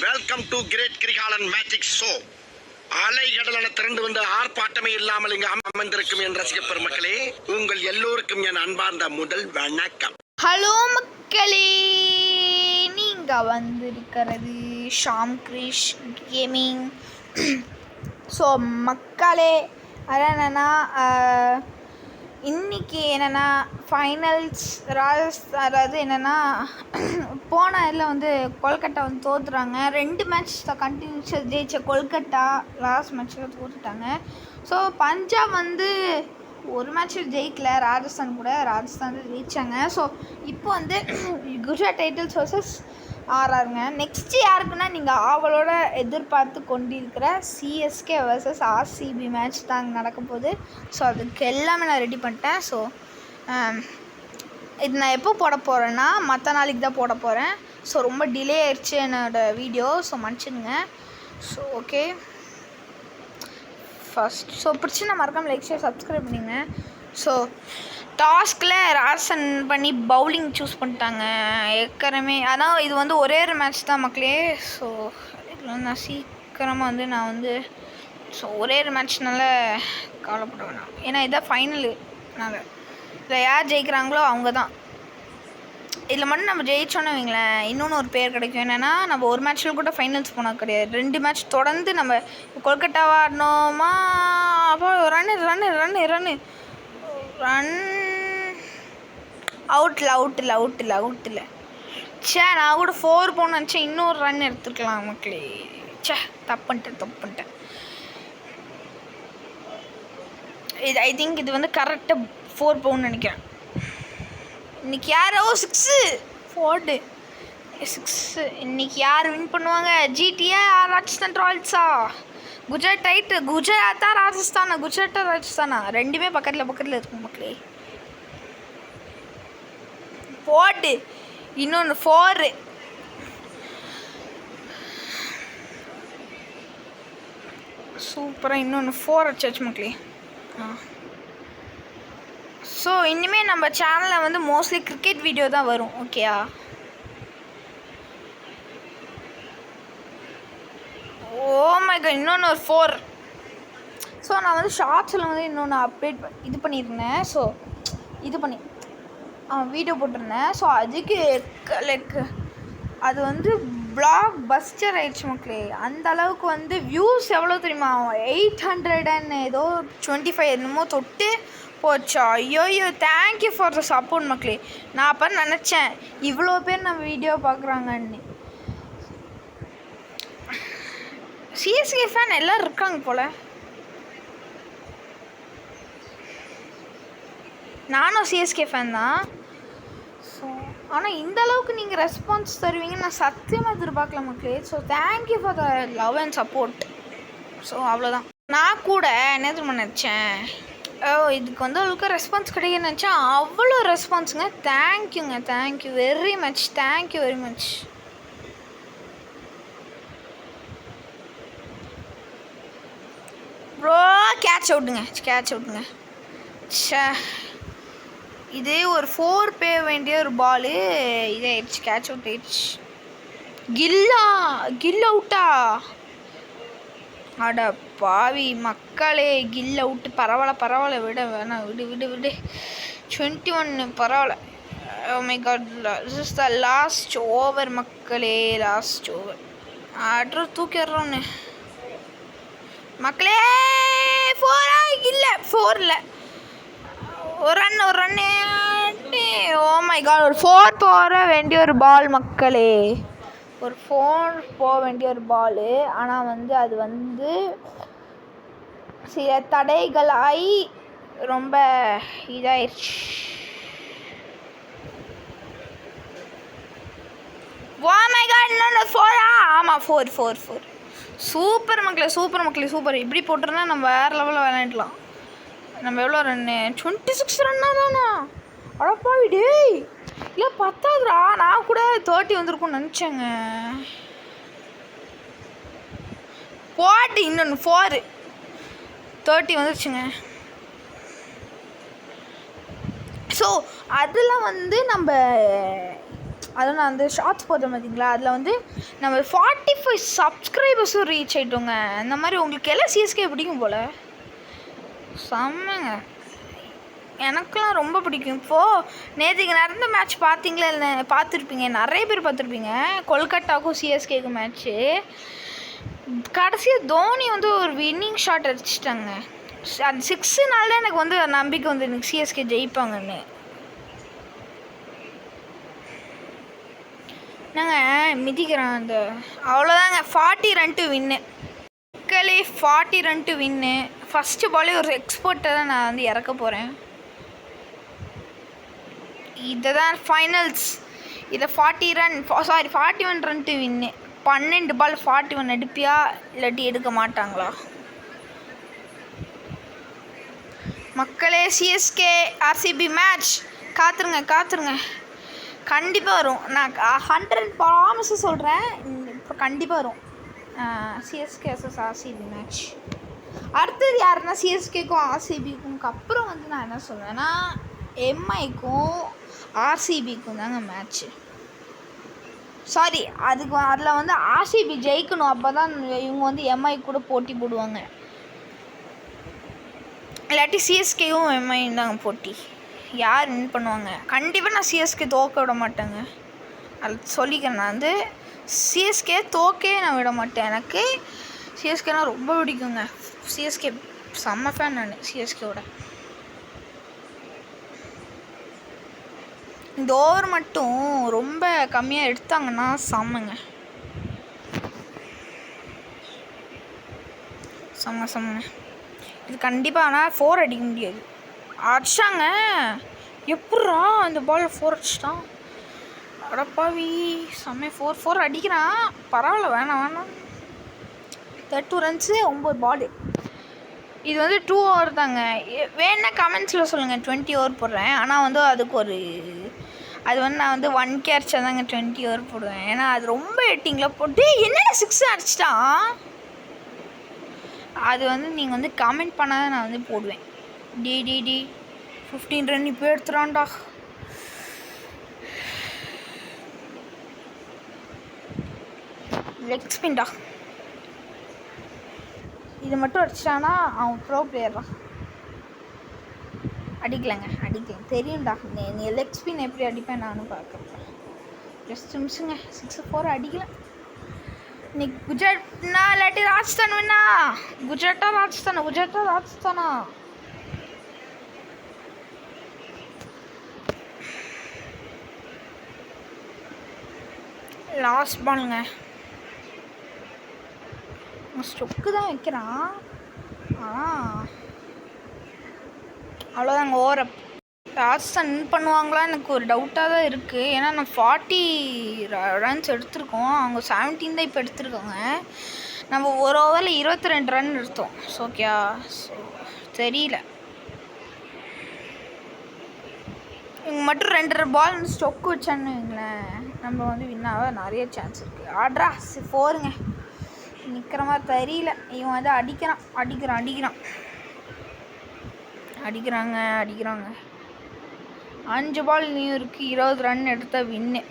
Welcome to great Kirikalan magic show. அலைகடலான திரண்டு வந்து ஆர்ப்பாட்டமே இல்லாமல் இங்கு அமர்ந்திருக்கும் என் ரசிக பெருமக்களே, உங்கள் எல்லோருக்கும் என் அன்பார்ந்த முதல் வணக்கம். ஹலோ மக்களே, நீங்க வந்திருக்கிறது ஷாம் கிரிஷ் கேமிங். ஸோ மக்களே, என்னென்னா இன்றைக்கி என்னென்னா ஃபைனல்ஸ் அதாவது என்னென்னா போன இதில் வந்து கொல்கட்டா வந்து தோற்றுறாங்க. 2 மேட்ச் தான் கண்டினியூஸாக ஜெயிச்ச கொல்கட்டா லாஸ்ட் மேட்ச்சில் தோற்றுட்டாங்க. ஸோ பஞ்சாப் வந்து ஒரு மேட்ச்சில் ஜெயிக்கல, ராஜஸ்தான் ஜெயித்தாங்க. ஸோ இப்போ வந்து குஜராத் டைட்டல்ஸ் வர்சஸ் ஆர்ஆருங்க. நெக்ஸ்ட்டு யாருக்குன்னா நீங்கள் ஆவலோட எதிர்பார்த்து கொண்டிருக்கிற சிஎஸ்கே வர்சஸ் ஆர்சிபி மேட்ச் தான் நடக்க போகுது. ஸோ அதுக்கு எல்லாமே நான் ரெடி பண்ணிட்டேன். ஸோ இது நான் எப்போ போட போகிறேன்னா மற்ற நாளைக்கு தான் போட போகிறேன். ஸோ ரொம்ப டிலே ஆயிடுச்சு என்னோடய வீடியோ, ஸோ மன்னிச்சிடுங்க. ஸோ ஓகே, ஸோ பிடிச்சின்னா மறக்காமல் லைக் ஷேர் சப்ஸ்கிரைப் பண்ணிங்க. ஸோ டாஸ்கில் ராசன் பண்ணி பவுலிங் சூஸ் பண்ணிட்டாங்க ஏற்கனவே. ஆனால் இது வந்து ஒரே ஒரு மேட்ச் தான் மக்களே. ஸோ இதில் வந்து நான் சீக்கிரமாக நான் வந்து ஸோ ஒரே ஒரு மேட்ச்னால கவலைப்பட வேணாம். ஏன்னா இதான் ஃபைனலுனால இதில் யார் ஜெயிக்கிறாங்களோ அவங்க தான். இதில் மட்டும் நம்ம ஜெயிச்சோன்னு வைங்களேன், இன்னொன்று ஒரு பேர் கிடைக்கும். என்னென்னா நம்ம ஒரு மேட்ச்சில் கூட ஃபைனல்ஸ் போனால் கிடையாது. 2 மேட்ச் தொடர்ந்து நம்ம கொல்கட்டாவாக ஆடணுமா, அப்போ ரன் அவுட்டில் சே, நான் கூட 4 போன நினச்சேன். இன்னொரு ரன் எடுத்துருக்கலாம் மக்களே. சே, தப்புன்ட்டேன். இது ஐ திங்க் இது வந்து கரெக்டாக 4 பவுன் நினைக்கிறேன். இன்றைக்கி யாரோ 6 இன்றைக்கி யார் வின் பண்ணுவாங்க? ஜிடியா ராஜஸ்தான் ராயல்ஸா? குஜராத்தா ராஜஸ்தானா? ரெண்டுமே பக்கத்தில் இருக்கும் மக்களே. போட்டு இன்னொன்று 4 சூப்பராக இன்னொன்று 4 அடிச்சாச்சு மக்களே. ஸோ இனிமேல் நம்ம சேனலில் வந்து மோஸ்ட்லி கிரிக்கெட் வீடியோ தான் வரும். ஓகேயா? ஓ மை காட், இன்னொன்று ஒரு 4. ஸோ நான் வந்து ஷார்ட்ஸில் வந்து இன்னொன்று அப்டேட் இது பண்ணியிருந்தேன். ஸோ இது பண்ணி வீடியோ போட்டிருந்தேன். ஸோ அதுக்கு லைக் அது வந்து பிளாக் பஸ்டர் ஆயிடுச்சு மக்களே. அந்த அளவுக்கு வந்து வியூஸ் எவ்வளோ தெரியுமா? 825 என்னமோ தொட்டு போச்சா. ஐயோ, தேங்க்யூ ஃபார் த சப்போர்ட் மக்களே. நான் அப்போ நினச்சேன் இவ்வளோ பேர் நம்ம வீடியோ பார்க்குறாங்கன்னு. சிஎஸ்கே ஃபேன் எல்லோரும் இருக்காங்க போல். நானும் சிஎஸ்கே ஃபேன் தான். ஸோ ஆனால் இந்த அளவுக்கு நீங்கள் ரெஸ்பான்ஸ் தருவீங்கன்னு நான் சத்தியமாக எதிர்பார்க்கல மக்களே. So thank you for the love and support. So அவ்வளோதான். நான் கூட என்ன தெரியுமா நினச்சேன், இதுக்கு வந்து அவ்வளோக்கு ரெஸ்பான்ஸ் கிடைக்குன்னு நினச்சேன். அவ்வளோ ரெஸ்பான்ஸுங்க. Thank you very much. Bro catch அவுட்டுங்க. சே, இது ஒரு 4 பே வேண்டிய ஒரு பாலு இதாகிடுச்சு, கேட்ச் அவுட் ஆயிடுச்சு. கில் அவுட்டா? அட பாவி மக்களே, கில் அவுட்டு. பரவாயில்ல, விட வேணாம், விடு 21 பரவாயில்ல. Oh my god, this is the last over மக்களே, லாஸ்ட் ஓவர். ஆர்டர் தூக்கிடுறோன்னு மக்களே. 4 இல்லை, ஒரு ரன்னு. ஓ மை காட், ஒரு 4 போக வேண்டிய ஒரு பால் மக்களே. ஒரு 4 போக வேண்டிய ஒரு பாலு. ஆனால் வந்து அது வந்து சில தடைகளாகி ரொம்ப இதாகிடுச்சு. ஓ மை காட், இன்னொன்று 4. ஆமாம், 4. சூப்பர் மக்களே. இப்படி போட்டிருந்தா நம்ம வேறு லெவலில் விளையாடலாம். நம்ம எவ்வளோ ரன்னு? 26 ரன்னா தானா? அடப்பாவி டேய், இல்லை 10ஆவதுரா. நான் கூட 30 வந்திருக்கும்னு நினச்சேங்க. போட்டு இன்னொன்று 4 30 வந்துருச்சுங்க. ஸோ அதில் வந்து நம்ம அதுவும் நான் வந்து ஷார்ட்ஸ் போட்டேன் பார்த்தீங்களா, அதில் வந்து நம்ம 45 சப்ஸ்கிரைபர்ஸும் ரீச் ஆகிட்டோங்க. இந்த மாதிரி உங்களுக்கு எல்லாம் சிஎஸ்கே பிடிக்கும் போல், செம்மங்க. எனக்கெலாம் ரொம்ப பிடிக்கும். இப்போது நேற்றுக்கு நடந்த மேட்ச் பார்த்தீங்களா இல்லை, பார்த்துருப்பீங்க, நிறைய பேர் பார்த்துருப்பீங்க. கொல்கட்டாவுக்கும் சிஎஸ்கேக்கும் மேட்ச்சு. கடைசியாக தோனி வந்து ஒரு வின்னிங் ஷாட் அடிச்சிட்டாங்க. அது 6னால தான் எனக்கு வந்து நம்பிக்கை வந்து எனக்கு சிஎஸ்கே ஜெயிப்பாங்கன்னு. நாங்கள் மிதிக்கிறோம் அந்த அவ்வளோதாங்க. 40 ரன் டு வின்னு, மக்களே 40 ரன் டு வின்னு. ஃபஸ்ட்டு பாலே ஒரு எக்ஸ்போர்ட்டை தான் நான் வந்து இறக்க போகிறேன். இதை தான் ஃபைனல்ஸ். இதை 41 ரன் டு வின்னு. 12 பால் 41 எடுப்பியா இல்லாட்டி எடுக்க மாட்டாங்களா? மக்களே சிஎஸ்கே ஆர்சிபி மேட்ச் காத்துருங்க. கண்டிப்பாக வரும். நான் 100 ப்ராமிஸ் சொல்கிறேன், இப்போ கண்டிப்பாக வரும். CSK vs RCB match. அடுத்தது யாருன்னா சிஎஸ்கேக்கும் ஆர்சிபிக்கும் அப்புறம் வந்து நான் என்ன சொல்வேன்னா எம்ஐக்கும் ஆர்சிபிக்கும் தாங்க மேட்ச்சு. சாரி, அதில் வந்து ஆர்சிபி ஜெயிக்கணும், அப்போ தான் இவங்க வந்து எம்ஐ கூட போட்டி போடுவாங்க. இல்லாட்டி சிஎஸ்கேவும் எம்ஐயும் தாங்க போட்டி. யார் வின் பண்ணுவாங்க? கண்டிப்பாக நான் சிஎஸ்கே தோக்க விட மாட்டேங்க. அது சொல்லிக்கிறேன். நான் வந்து சிஎஸ்கே தோக்கே நான் விட மாட்டேன். எனக்கு சிஎஸ்கேனா ரொம்ப பிடிக்குங்க. சிஎஸ்கே செம்ம ஃபேன் நான் சிஎஸ்கேவோட. இந்த ஓவர் மட்டும் ரொம்ப கம்மியாக எடுத்தாங்கன்னா செம்மங்க. செம்ம. இது கண்டிப்பாக ஆனால் 4 அடிக்க முடியாது. அடிச்சாங்க, எப்பட்றா அந்த பால் 4 அடிச்சிட்டான்? அடப்பாவி, செம்ம 4 அடிக்கிறான். பரவாயில்ல, வேணாம். 32 ரன்ஸு 9 பால். இது வந்து 2 ஓவர் தாங்க. வேணா கமெண்ட்ஸில் சொல்லுங்கள், 20 ஓவர் போடுறேன். ஆனால் வந்து அதுக்கு அது வந்து நான் வந்து 1K அடிச்சா தாங்க 20 ஓவர் போடுவேன். ஏன்னா அது ரொம்ப எட்டிங்கில் போட்டு என்னடா 6 அடிச்சிட்டான். அது வந்து நீங்கள் வந்து கமெண்ட் பண்ணாத நான் வந்து போடுவேன். டி 15 ரன் இப்போ எடுத்துறான்டா. லெக் ஸ்பின்டா. இது மட்டும் அடிச்சிட்டானா அவன் ப்ரோ பிளேயர் தான். அடிக்கலங்க தெரியும்டா. நீ லெக் ஸ்பின் எப்படி அடிப்பேன் நானும் பார்க்குறேன். ஜஸ்ட் மிஸ்ஸுங்க. 6-4 அடிக்கல. நீ குஜராத்னா இல்லாட்டி ராஜஸ்தான் வேணா? குஜராத்தா ராஜஸ்தானா? லாஸ்ட் பாலுங்க. ஸ்டொக்கு தான் வைக்கிறான். அவ்வளோதாங்க. ஓவர். ராஜஸ்தான் வின் பண்ணுவாங்களா எனக்கு ஒரு டவுட்டாக தான் இருக்குது. ஏன்னா நான் 40 ரன்ஸ் எடுத்திருக்கோம், அவங்க 17 தான் இப்போ எடுத்திருக்காங்க. நம்ம ஒரு ஓவரில் 22 ரன் எடுத்தோம். ஓகே, ஸோ தெரியல. இவங்க மட்டும் 2 பால் ஸ்டொக்கு வச்சான்னு வைங்களேன், நம்ம வந்து வின்னாக நிறைய சான்ஸ் இருக்குது. ஆட்ரா 4ங்க. நிற்கிற மாதிரி தெரியல. இவன் வந்து அடிக்கிறாங்க. 5 பால் இன்னும் இருக்குது. 20 ரன் எடுத்த வின்னு.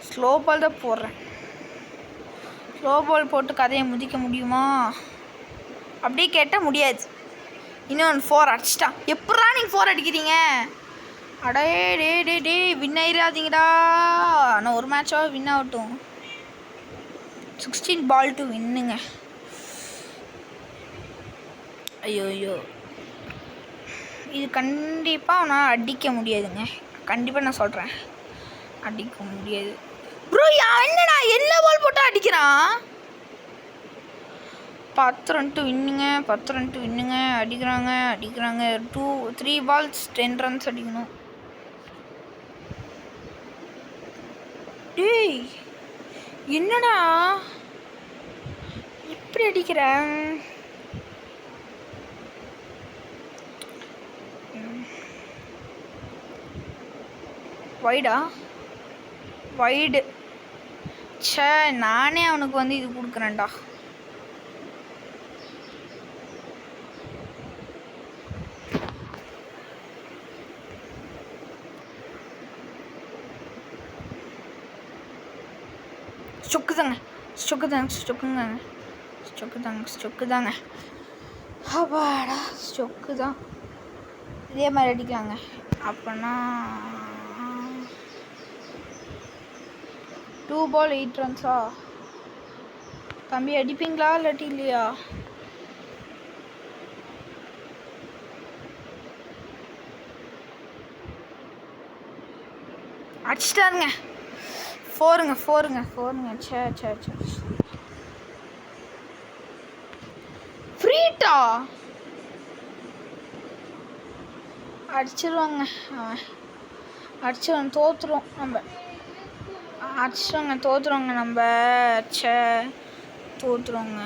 ஸ்லோ பால் தான் போடுறேன். ஸ்லோ பால் போட்டு கதையை முதிக்க முடியுமா? அப்படியே கேட்டால் முடியாது. இன்னொன்று 4 அடிச்சிட்டான். எப்படா நீங்கள் 4 அடிக்கிறீங்க? அடே டே வின் ஆயிடாதீங்கடா. நான் ஒரு மேட்சாக வின் ஆகட்டும். 16 பால் டு வின்னுங்க. ஐயோ, இது கண்டிப்பாக நான் அடிக்க முடியாதுங்க. கண்டிப்பாக நான் சொல்கிறேன், அடிக்க முடியாது. ப்ரோ என்னடா என்ன பால் போட்டு அடிக்கிறான்? 10 ரன் டு வின்னுங்க. அடிக்கிறாங்க. 3 பால்ஸ் 10 ரன்ஸ் அடிக்கணும். டேய் என்னடா இப்படி அடிக்கிறேன்? வைடு. ச்சே, நானே அவனுக்கு வந்து இது கொடுக்குறேன்டா. ஸ்டொக்கு தாங்க அப்பாடா ஸ்டொக்கு தான். இதே மாதிரி அடிக்கலாங்க. அப்போனா 2 ball 8 runs-ஆ? தம்பி அடிப்பீங்களா இல்லாட்டி இல்லையா? அடிச்சிட்டாருங்க. 4ங்க. சே ஃப்ரீட்டா அடிச்சிருவாங்க. அவன் அடிச்சிருவான். தோத்துருவோம் நம்ம. தோத்துருவாங்க நம்ம. தோத்துருவோங்க.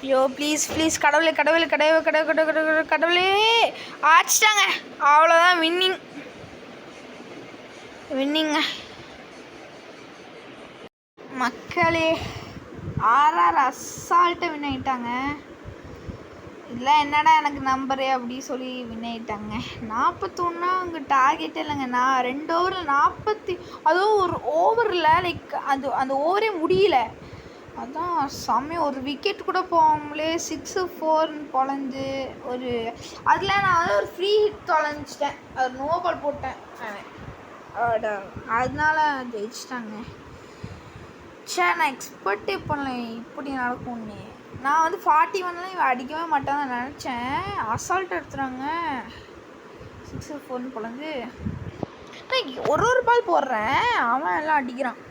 ஐயோ ப்ளீஸ் கடவுளே அடிச்சிட்டாங்க. அவ்வளோதான். வின்னிங்க மக்களே. ஆர்ஆர் அசால்ட்டாக வின் ஆகிட்டாங்க. இதெல்லாம் என்னடா எனக்கு நம்பரு அப்படி சொல்லி வின் ஆகிட்டாங்க. 41 அங்கே டார்கெட்டே இல்லைங்க. நான் 2 ஓவரில் 40, அதுவும் ஒரு ஓவரில் லைக் அந்த ஓவரே முடியல. அதான் செம்மையாக ஒரு விக்கெட் கூட போகாமலே 6-4 பொழந்து ஒரு அதில் நான் வந்து ஒரு ஃப்ரீ ஹிட் தொலைஞ்சிட்டேன். அது நோ பால் போட்டேன். அதனால ஜெயிச்சிட்டாங்க. நான் எக்ஸ்பெக்டே பண்ணல இப்படி நடக்கும்னு. நான் வந்து 41 இவன் அடிக்கவே மாட்டான்னு நினச்சேன். அசால்ட் எடுத்துறாங்க. 6-4 பொழந்து ஒரு பால் போடுறேன், அவன் எல்லாம் அடிக்கிறான்.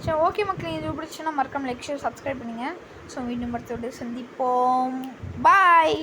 சரி ஓகே மக்களே, இது பிடிச்சுன்னா மறக்காம லைக் ஷேர் சப்ஸ்கிரைப் பண்ணுங்கள். ஸோ மீண்டும் அடுத்த சந்திப்போம். பாய்.